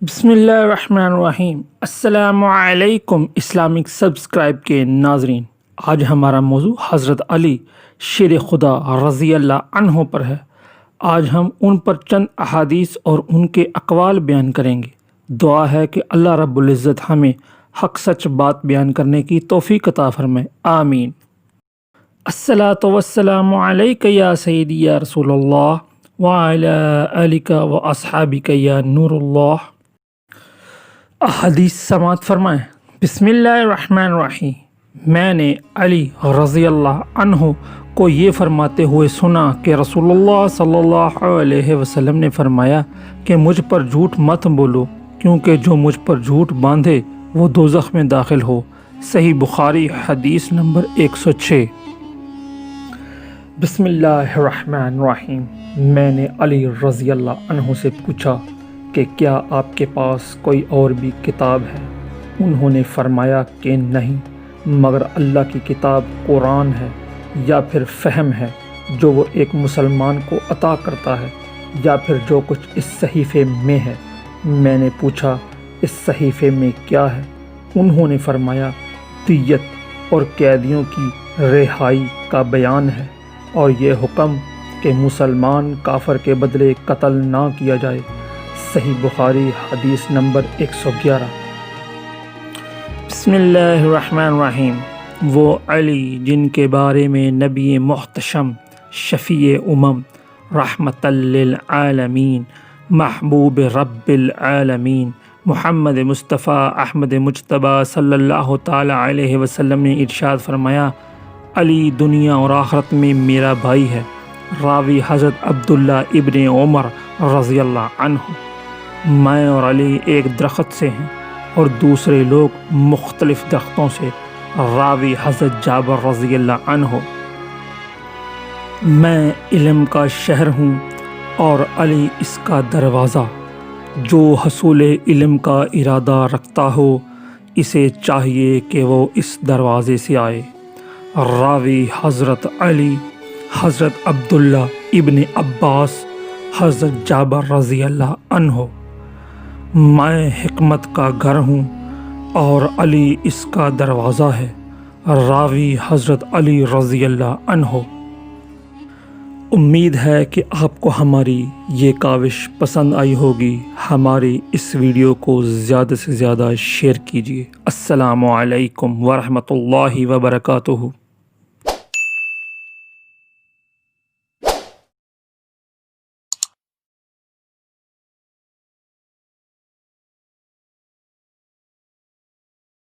بسم اللہ الرحمن الرحیم۔ السلام علیکم اسلامک سبسکرائب کے ناظرین، آج ہمارا موضوع حضرت علی شیر خدا رضی اللہ عنہ پر ہے۔ آج ہم ان پر چند احادیث اور ان کے اقوال بیان کریں گے۔ دعا ہے کہ اللہ رب العزت ہمیں حق سچ بات بیان کرنے کی توفیق عطا فرمائے، آمین۔ الصلاۃ والسلام علیک یا سیدی یا رسول اللہ وعلی آلک و اصحابک یا نور اللہ۔ احادیث سماعت فرمائیں۔ بسم اللہ الرحمن الرحیم۔ میں نے علی رضی اللہ عنہ کو یہ فرماتے ہوئے سنا کہ رسول اللہ صلی اللہ علیہ وسلم نے فرمایا کہ مجھ پر جھوٹ مت بولو، کیونکہ جو مجھ پر جھوٹ باندھے وہ دوزخ میں داخل ہو۔ صحیح بخاری حدیث نمبر 106۔ بسم اللہ الرحمن الرحیم۔ میں نے علی رضی اللہ عنہ سے پوچھا کہ کیا آپ کے پاس کوئی اور بھی کتاب ہے؟ انہوں نے فرمایا کہ نہیں، مگر اللہ کی کتاب قرآن ہے، یا پھر فہم ہے جو وہ ایک مسلمان کو عطا کرتا ہے، یا پھر جو کچھ اس صحیفے میں ہے۔ میں نے پوچھا اس صحیفے میں کیا ہے؟ انہوں نے فرمایا دیت اور قیدیوں کی رہائی کا بیان ہے، اور یہ حکم کہ مسلمان کافر کے بدلے قتل نہ کیا جائے۔ صحیح بخاری حدیث نمبر 111۔ بسم اللہ الرحمن الرحیم۔ وہ علی جن کے بارے میں نبی محتشم، شفیع امم، رحمت للعالمین، محبوب رب العالمین، محمد مصطفیٰ احمد مجتبیٰ صلی اللہ تعالیٰ علیہ وسلم نے ارشاد فرمایا، علی دنیا اور آخرت میں میرا بھائی ہے۔ راوی حضرت عبداللہ ابن عمر رضی اللہ عنہ۔ میں اور علی ایک درخت سے ہیں اور دوسرے لوگ مختلف درختوں سے۔ راوی حضرت جابر رضی اللہ عنہ۔ میں علم کا شہر ہوں اور علی اس کا دروازہ۔ جو حصول علم کا ارادہ رکھتا ہو اسے چاہیے کہ وہ اس دروازے سے آئے۔ راوی حضرت علی، حضرت عبداللہ ابن عباس، حضرت جابر رضی اللہ عنہ۔ میں حکمت کا گھر ہوں اور علی اس کا دروازہ ہے۔ راوی حضرت علی رضی اللہ عنہ۔ امید ہے کہ آپ کو ہماری یہ کاوش پسند آئی ہوگی۔ ہماری اس ویڈیو کو زیادہ سے زیادہ شیئر کیجیے۔ السلام علیکم ورحمۃ اللہ وبرکاتہ۔